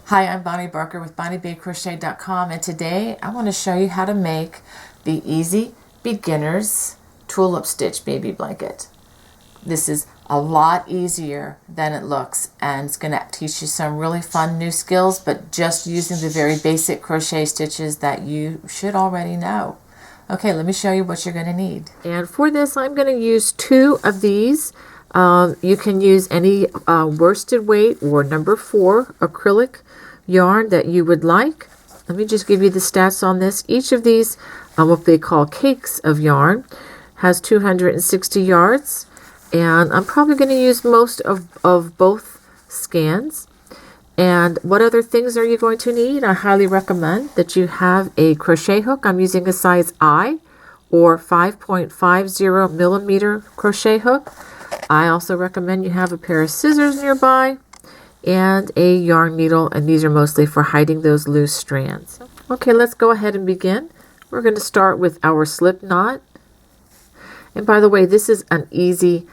Hi, I'm Bonnie Barker with BonnieBayCrochet.com, and today I want to show you how to make the Easy Beginners Tulip Stitch Baby Blanket. This is a lot easier than it looks, and it's going to teach you some really fun new skills, but just using the very basic crochet stitches that you should already know. Okay, let me show you what you're going to need. And for this, I'm going to use 2 of these. You can use any worsted weight or number 4 acrylic yarn that you would like. Let me just give you the stats on this. Each of these, what they call cakes of yarn, has 260 yards, and I'm probably going to use most of both scans. And what other things are you going to need? I highly recommend that you have a crochet hook. I'm using a size I or 5.50 millimeter crochet hook. I also recommend you have a pair of scissors nearby and a yarn needle, and these are mostly for hiding those loose strands. Okay, let's go ahead and begin. We're going to start with our slip knot. And by the way, this is an easy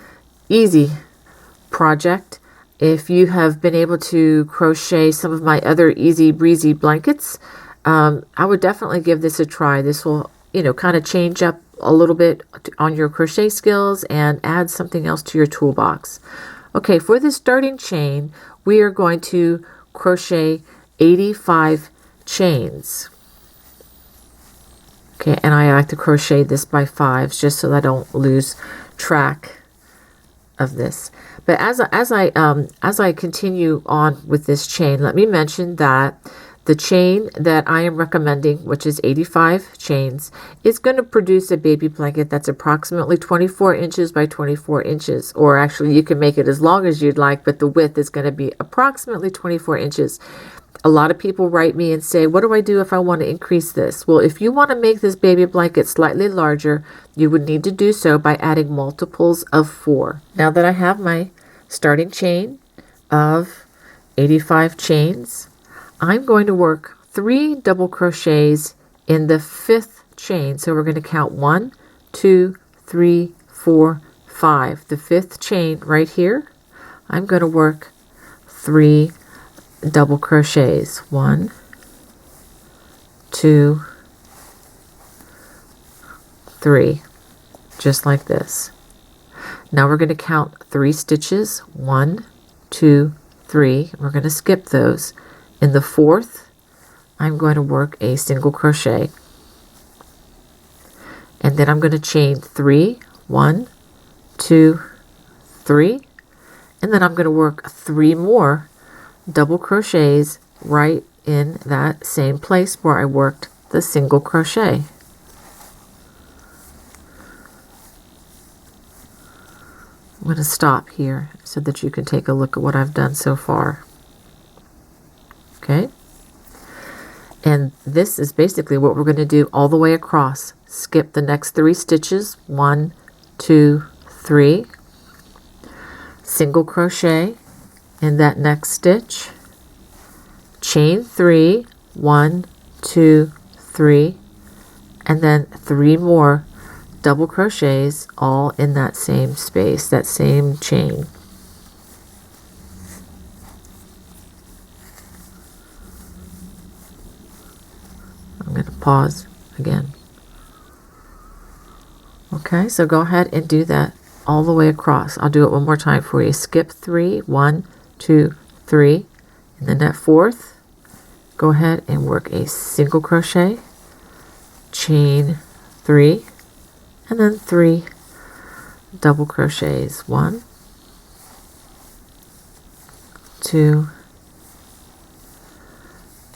project. If you have been able to crochet some of my other easy breezy blankets, I would definitely give this a try. This will, kind of change up a little bit on your crochet skills and add something else to your toolbox. Okay, for the starting chain, we are going to crochet 85 chains. Okay, and I like to crochet this by 5s just so that I don't lose track of this. But as I continue on with this chain, let me mention that the chain that I am recommending, which is 85 chains, is going to produce a baby blanket that's approximately 24 inches by 24 inches. Or actually, you can make it as long as you'd like, but the width is going to be approximately 24 inches. A lot of people write me and say, what do I do if I want to increase this? Well, if you want to make this baby blanket slightly larger, you would need to do so by adding multiples of 4. Now that I have my starting chain of 85 chains, I'm going to work 3 double crochets in the 5th chain. So we're going to count 1, 2, 3, 4, 5. The 5th chain right here, I'm going to work 3 double crochets. 1, 2, 3, just like this. Now we're going to count 3 stitches. 1, 2, 3. We're going to skip those. In the 4th, I'm going to work a single crochet. And then I'm going to chain 3. 1, 2, 3. And then I'm going to work 3 more double crochets right in that same place where I worked the single crochet. I'm going to stop here so that you can take a look at what I've done so far. Okay, and this is basically what we're going to do all the way across. Skip the next 3 stitches. 1, 2, 3. Single crochet in that next stitch. Chain 3. 1, 2, 3. And then 3 more double crochets all in that same space, that same chain. I'm going to pause again. Okay, so go ahead and do that all the way across. I'll do it one more time for you. Skip 3, 1, 2, 3, and then that 4th, go ahead and work a single crochet, chain 3, and then 3 double crochets. 1, 2,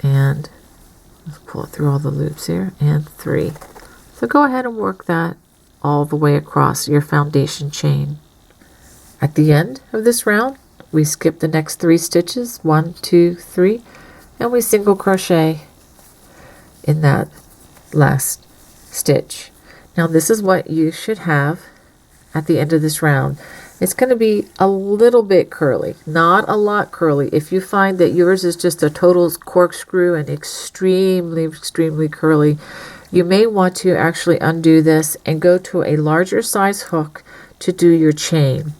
and let's pull it through all the loops here, and 3. So go ahead and work that all the way across your foundation chain. At the end of this round, we skip the next 3 stitches, 1, 2, 3, and we single crochet in that last stitch. Now this is what you should have at the end of this round. It's going to be a little bit curly, not a lot curly. If you find that yours is just a total corkscrew and extremely curly, you may want to actually undo this and go to a larger size hook to do your chain.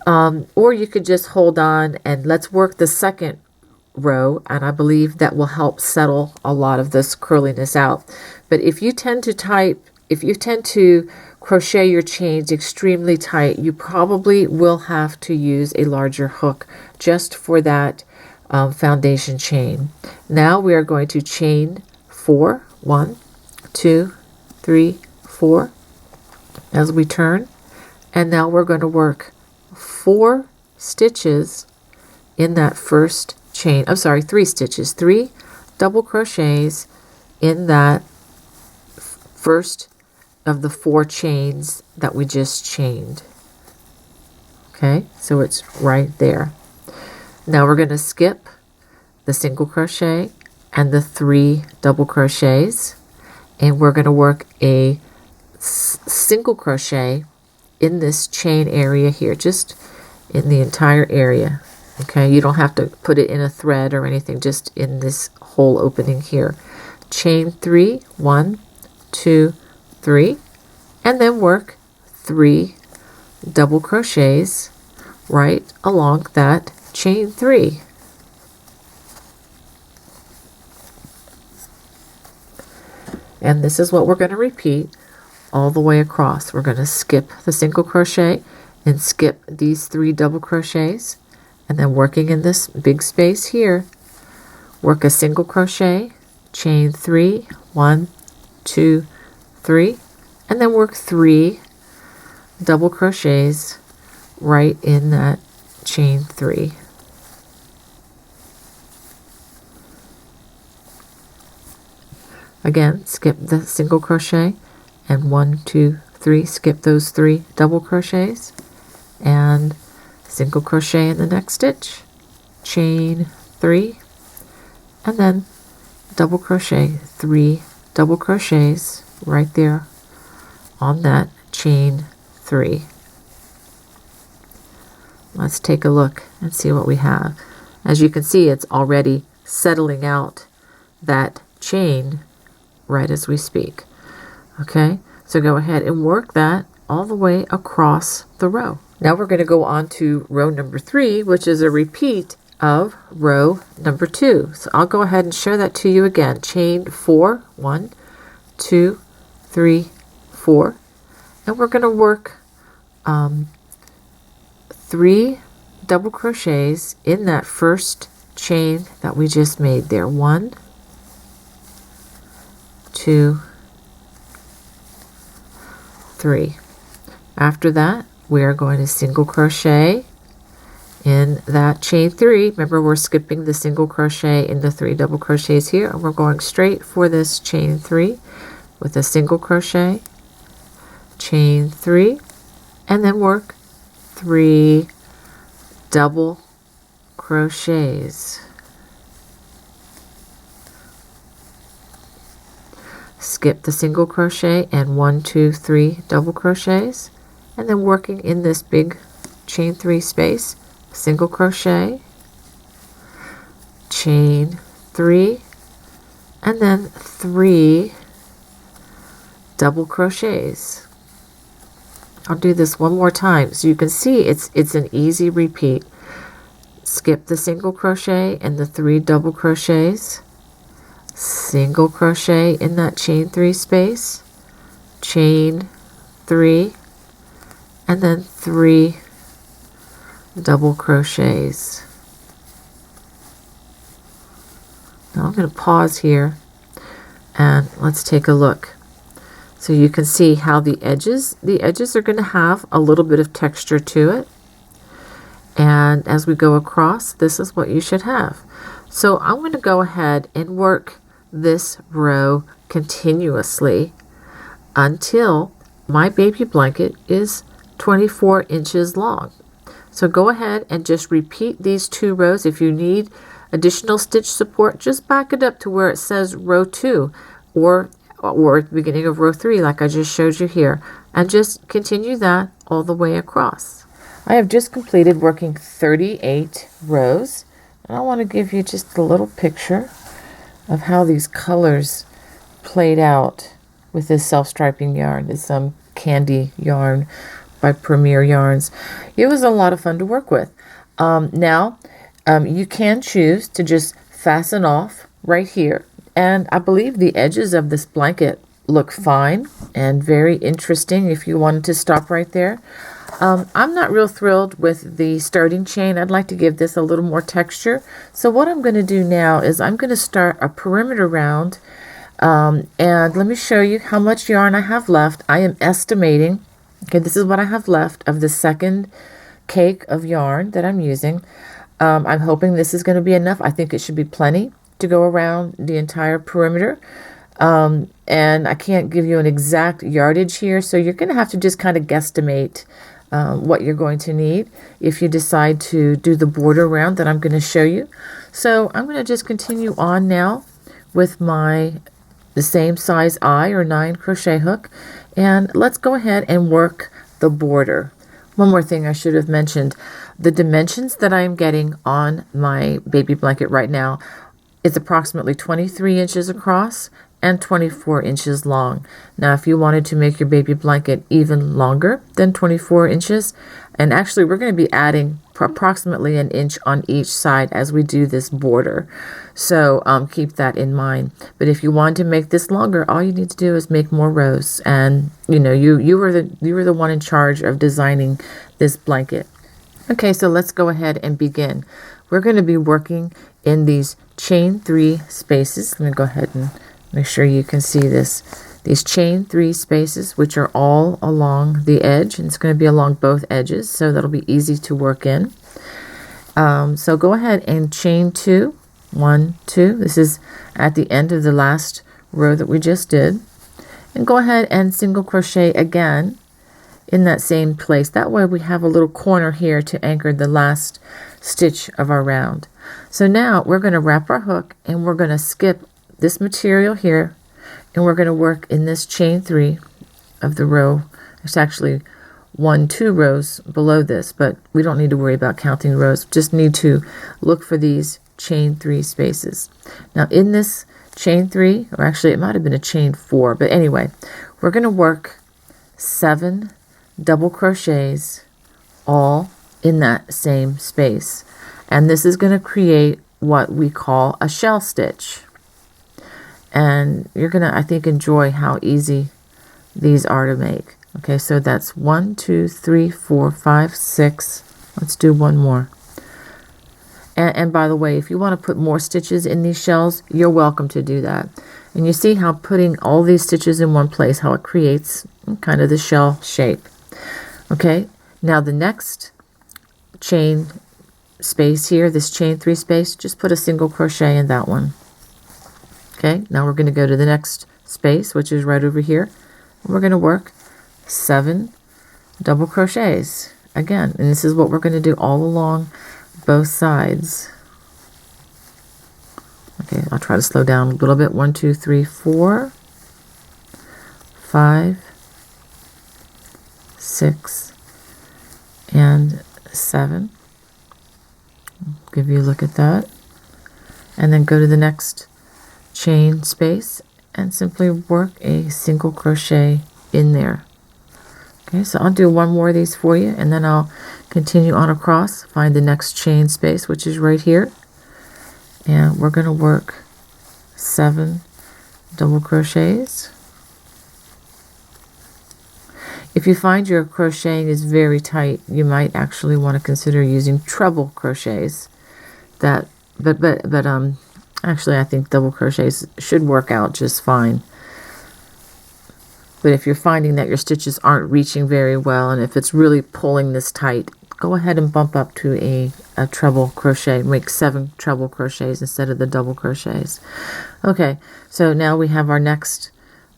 Or you could just hold on and let's work the second row, and I believe that will help settle a lot of this curliness out. But if you tend to crochet your chains extremely tight, you probably will have to use a larger hook just for that foundation chain. Now we are going to chain 4, 1, 2, 3, 4 as we turn, and now we're going to work 4 stitches in that first chain. I'm sorry, 3 stitches, 3 double crochets in that first of the 4 chains that we just chained. Okay, so it's right there. Now we're going to skip the single crochet and the 3 double crochets, and we're going to work a single crochet in this chain area here, just in the entire area. Okay, you don't have to put it in a thread or anything, just in this whole opening here. Chain 3, 1, 2, 3, and then work 3 double crochets right along that chain 3. And this is what we're going to repeat all the way across. We're going to skip the single crochet and skip these 3 double crochets, and then working in this big space here, work a single crochet, chain 3, 1, 2, 3, and then work 3 double crochets right in that chain 3. Again, skip the single crochet, and 1, 2, 3, skip those 3 double crochets, and single crochet in the next stitch, chain 3, and then double crochet, 3 double crochets right there on that chain 3. Let's take a look and see what we have. As you can see, it's already settling out that chain right as we speak. Okay, so go ahead and work that all the way across the row. Now we're going to go on to row number 3, which is a repeat of row number 2. So I'll go ahead and show that to you again. Chain 4, 1, 2, 3, 4, and we're going to work 3 double crochets in that first chain that we just made there. 1, 2, 3. After that, we are going to single crochet in that chain 3. Remember, we're skipping the single crochet in the 3 double crochets here, and we're going straight for this chain 3 with a single crochet, chain 3, and then work 3 double crochets. Skip the single crochet and 1, 2, 3 double crochets, and then working in this big chain 3 space, single crochet, chain 3, and then 3 double crochets. I'll do this one more time so you can see it's an easy repeat. Skip the single crochet and the 3 double crochets, single crochet in that chain 3 space, chain 3, and then 3 double crochets. Now I'm going to pause here and let's take a look. So you can see how the edges are going to have a little bit of texture to it. And as we go across, this is what you should have. So I'm going to go ahead and work this row continuously until my baby blanket is 24 inches long. So go ahead and just repeat these 2 rows. If you need additional stitch support, just back it up to where it says row 2 or at the beginning of row 3 like I just showed you here, and just continue that all the way across. I have just completed working 38 rows, and I want to give you just a little picture of how these colors played out with this self-striping yarn. It's some candy yarn by Premier Yarns. It was a lot of fun to work with. Now You can choose to just fasten off right here. And I believe the edges of this blanket look fine and very interesting if you wanted to stop right there. I'm not real thrilled with the starting chain. I'd like to give this a little more texture. So what I'm going to do now is I'm going to start a perimeter round. And let me show you how much yarn I have left. I am estimating, okay, this is what I have left of the second cake of yarn that I'm using. I'm hoping this is going to be enough. I think it should be plenty to go around the entire perimeter. And I can't give you an exact yardage here, so you're going to have to just kind of guesstimate what you're going to need if you decide to do the border round that I'm going to show you. So I'm going to just continue on now with the same size eye or 9 crochet hook, and let's go ahead and work the border. One more thing I should have mentioned, the dimensions that I am getting on my baby blanket right now is approximately 23 inches across and 24 inches long. Now, if you wanted to make your baby blanket even longer than 24 inches, and actually we're going to be adding approximately an inch on each side as we do this border. So keep that in mind. But if you want to make this longer, all you need to do is make more rows. And you were the one in charge of designing this blanket. Okay, so let's go ahead and begin. We're going to be working in these chain 3 spaces. Let me go ahead and make sure you can see this. These chain 3 spaces, which are all along the edge, and it's going to be along both edges, so that'll be easy to work in. So go ahead and chain 2, 1, 2. This is at the end of the last row that we just did. And go ahead and single crochet again in that same place. That way we have a little corner here to anchor the last stitch of our round. So now we're going to wrap our hook and we're going to skip this material here, and we're going to work in this chain 3 of the row. It's actually 2 rows below this, but we don't need to worry about counting rows. Just need to look for these chain 3 spaces. Now in this chain 3, or actually it might have been a chain 4, but anyway, we're going to work 7 double crochets all in that same space. And this is going to create what we call a shell stitch. And you're going to, I think, enjoy how easy these are to make. Okay, so that's 1, 2, 3, 4, 5, 6. Let's do one more. And by the way, if you want to put more stitches in these shells, you're welcome to do that. And you see how putting all these stitches in one place, how it creates kind of the shell shape. Okay, now the next chain space here, this chain 3 space, just put a single crochet in that one. Okay, now we're going to go to the next space, which is right over here. We're going to work 7 double crochets again, and this is what we're going to do all along both sides. Okay, I'll try to slow down a little bit. 1, 2, 3, 4, 5, 6, and 7. Give you a look at that, and then go to the next chain space and simply work a single crochet in there. Okay, so I'll do one more of these for you, and then I'll continue on across, find the next chain space, which is right here, and we're going to work 7 double crochets. If you find your crocheting is very tight, you might actually want to consider using treble crochets. Actually, I think double crochets should work out just fine. But if you're finding that your stitches aren't reaching very well, and if it's really pulling this tight, go ahead and bump up to a treble crochet. Make 7 treble crochets instead of the double crochets. Okay, so now we have our next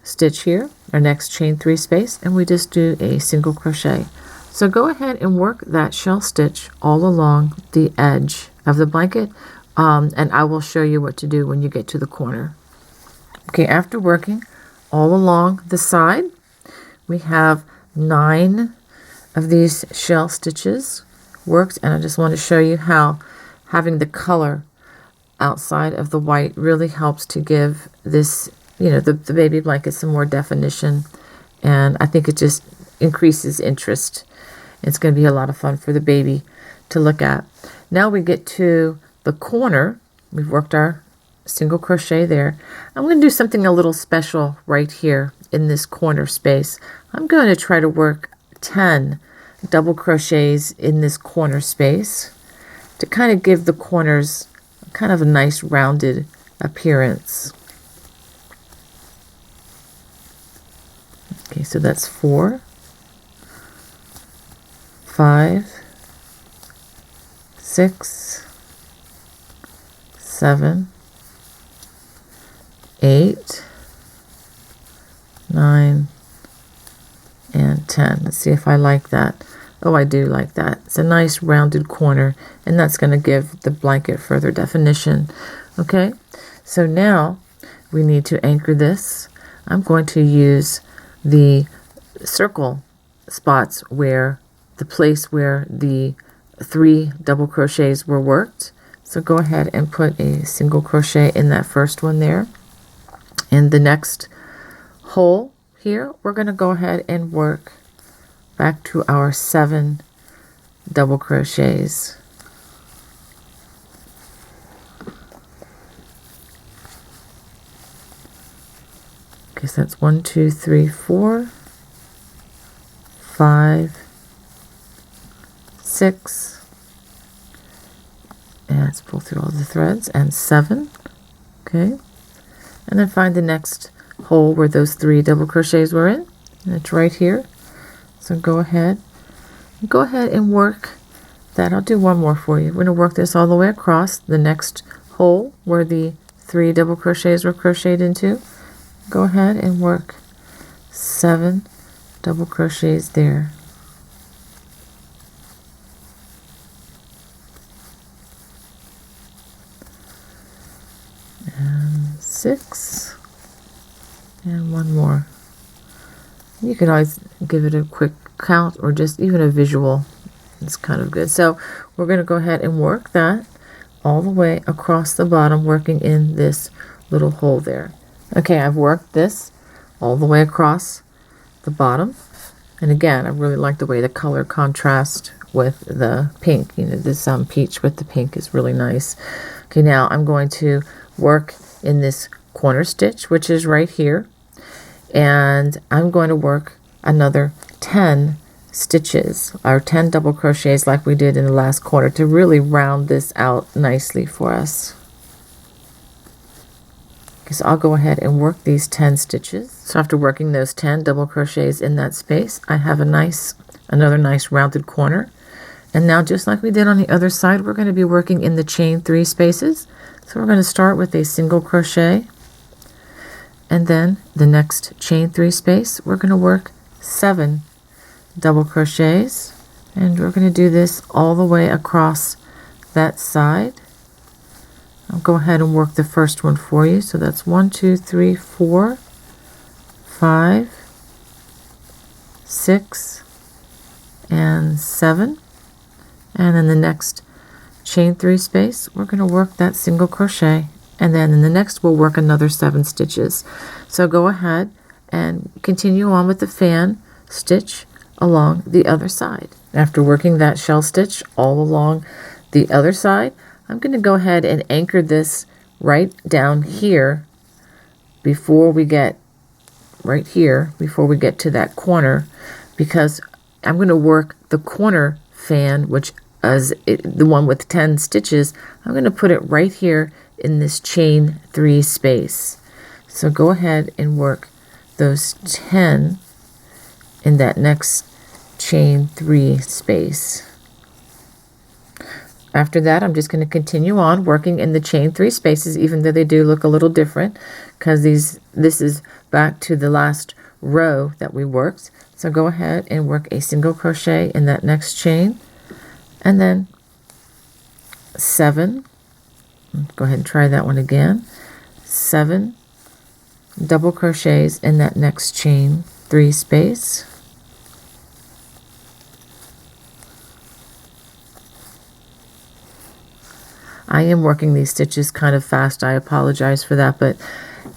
stitch here, our next chain 3 space, and we just do a single crochet. So go ahead and work that shell stitch all along the edge of the blanket, and I will show you what to do when you get to the corner. Okay, after working all along the side, we have 9 of these shell stitches worked, and I just want to show you how having the color outside of the white really helps to give this, the baby blanket some more definition, and I think it just increases interest. It's going to be a lot of fun for the baby to look at. Now we get to the corner. We've worked our single crochet there. I'm going to do something a little special right here in this corner space. I'm going to try to work 10 double crochets in this corner space to kind of give the corners kind of a nice rounded appearance. Okay, so that's 4, 5, 6, 7, 8, 9, and 10. Let's see if I like that. Oh, I do like that. It's a nice rounded corner, and that's going to give the blanket further definition. Okay, so now we need to anchor this. I'm going to use the circle spots where the place where the 3 double crochets were worked. So go ahead and put a single crochet in that first one there. In the next hole here, we're going to go ahead and work back to our 7 double crochets. Okay, so that's 1, 2, 3, 4, 5, 6, and let's pull through all the threads, and 7. Okay, and then find the next hole where those 3 double crochets were in, and it's right here. So go ahead and work that. I'll do one more for you. We're going to work this all the way across the next hole where the 3 double crochets were crocheted into. Go ahead and work 7 double crochets there. And 6, and one more. You can always give it a quick count or just even a visual. It's kind of good. So we're going to go ahead and work that all the way across the bottom, working in this little hole there. Okay, I've worked this all the way across the bottom. And again, I really like the way the color contrast with the pink. You know, this peach with the pink is really nice. Okay, now I'm going to work in this corner stitch, which is right here. And I'm going to work another 10 stitches, or 10 double crochets like we did in the last corner, to really round this out nicely for us. Okay, so I'll go ahead and work these 10 stitches. So after working those 10 double crochets in that space, I have another nice rounded corner. And now, just like we did on the other side, we're going to be working in the chain 3 spaces. So we're going to start with a single crochet, and then the next chain 3 space, we're going to work 7 double crochets, and we're going to do this all the way across that side. I'll go ahead and work the first one for you. So that's 1, 2, 3, 4, 5, 6, and 7. And then the next chain 3 space, we're going to work that single crochet, and then in the next we'll work another 7 stitches. So go ahead and continue on with the fan stitch along the other side. After working that shell stitch all along the other side, I'm going to go ahead and anchor this right down here before we get to that corner, because I'm going to work the corner fan, which is the one with 10 stitches. I'm going to put it right here in this chain 3 space. So go ahead and work those 10 in that next chain 3 space. After that, I'm just going to continue on working in the chain 3 spaces, even though they do look a little different, because this is back to the last row that we worked. So go ahead and work a single crochet in that next chain, and then 7. Go ahead and try that one again. 7 double crochets in that next chain 3 space. I am working these stitches kind of fast. I apologize for that, but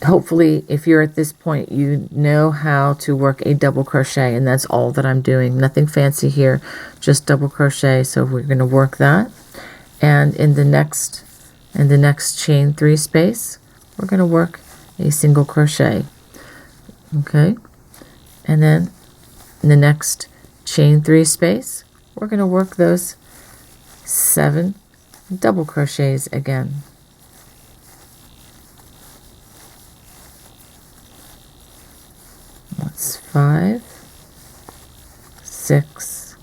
hopefully if you're at this point, you know how to work a double crochet, and that's all that I'm doing. Nothing fancy here, just double crochet. So we're going to work that, and in the next chain 3 space, we're going to work a single crochet. Okay, and then in the next chain 3 space, we're going to work those 7 double crochets again. That's 5, 6,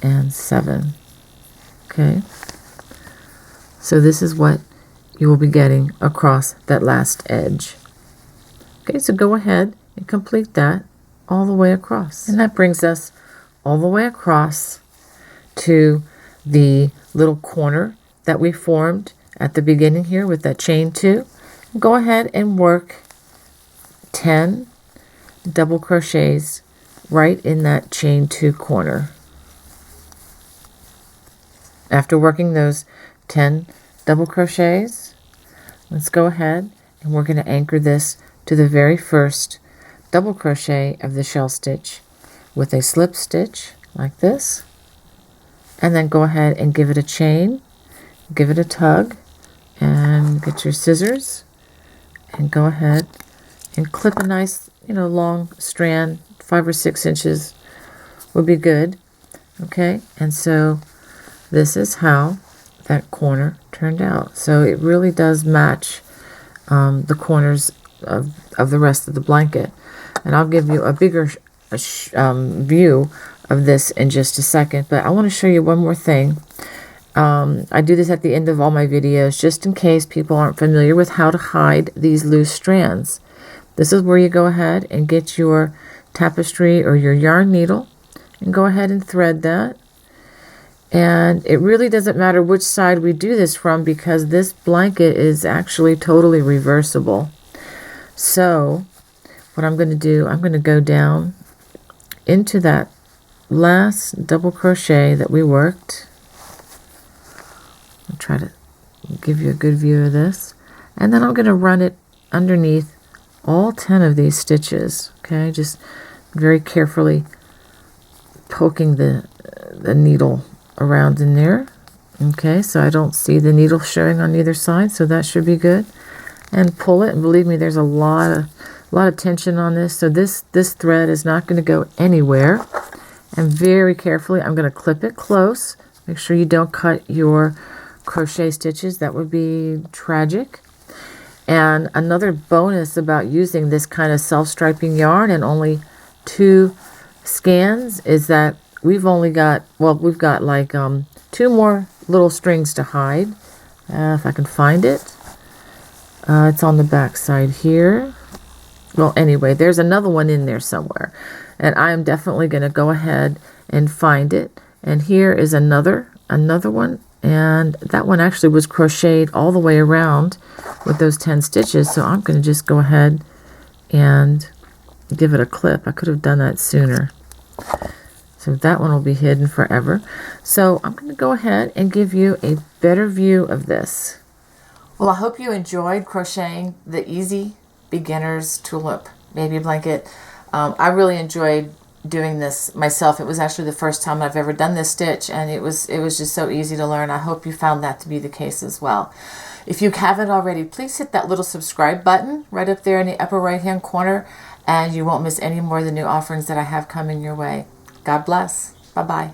and 7. Okay, so this is what you will be getting across that last edge. Okay, so go ahead and complete that all the way across. And that brings us all the way across to the little corner that we formed at the beginning here with that chain 2. Go ahead and work 10 double crochets right in that chain 2 corner. After working those 10 double crochets, let's go ahead and we're going to anchor this to the very first double crochet of the shell stitch with a slip stitch like this, and then go ahead and give it a chain, give it a tug, and get your scissors and go ahead and clip a nice, long strand. 5 or 6 inches would be good. Okay, and so this is how that corner turned out. So it really does match the corners of the rest of the blanket. And I'll give you a bigger view of this in just a second, but I want to show you one more thing. I do this at the end of all my videos just in case people aren't familiar with how to hide these loose strands. This is where you go ahead and get your tapestry or your yarn needle and go ahead and thread that. And it really doesn't matter which side we do this from because this blanket is actually totally reversible. So what I'm going to do, I'm going to go down into that last double crochet that we worked. I'll try to give you a good view of this. And then I'm going to run it underneath all 10 of these stitches. Okay, just very carefully poking the needle around in there. Okay, so I don't see the needle showing on either side, so that should be good. And pull it, and believe me, there's a lot of tension on this, so this thread is not going to go anywhere. And very carefully, I'm going to clip it close. Make sure you don't cut your crochet stitches. That would be tragic. And another bonus about using this kind of self-striping yarn and only 2 scans is that we've got like 2 more little strings to hide. If I can find it. It's on the back side here. Well, anyway, there's another one in there somewhere. And I am definitely going to go ahead and find it. And here is another one. And that one actually was crocheted all the way around with those 10 stitches. So I'm going to just go ahead and give it a clip. I could have done that sooner. So that one will be hidden forever. So I'm going to go ahead and give you a better view of this. Well, I hope you enjoyed crocheting the Easy Beginner's Tulip Baby Blanket. I really enjoyed doing this myself. It was actually the first time I've ever done this stitch, and it was just so easy to learn. I hope you found that to be the case as well. If you haven't already, please hit that little subscribe button right up there in the upper right hand corner, and you won't miss any more of the new offerings that I have coming your way. God bless. Bye-bye.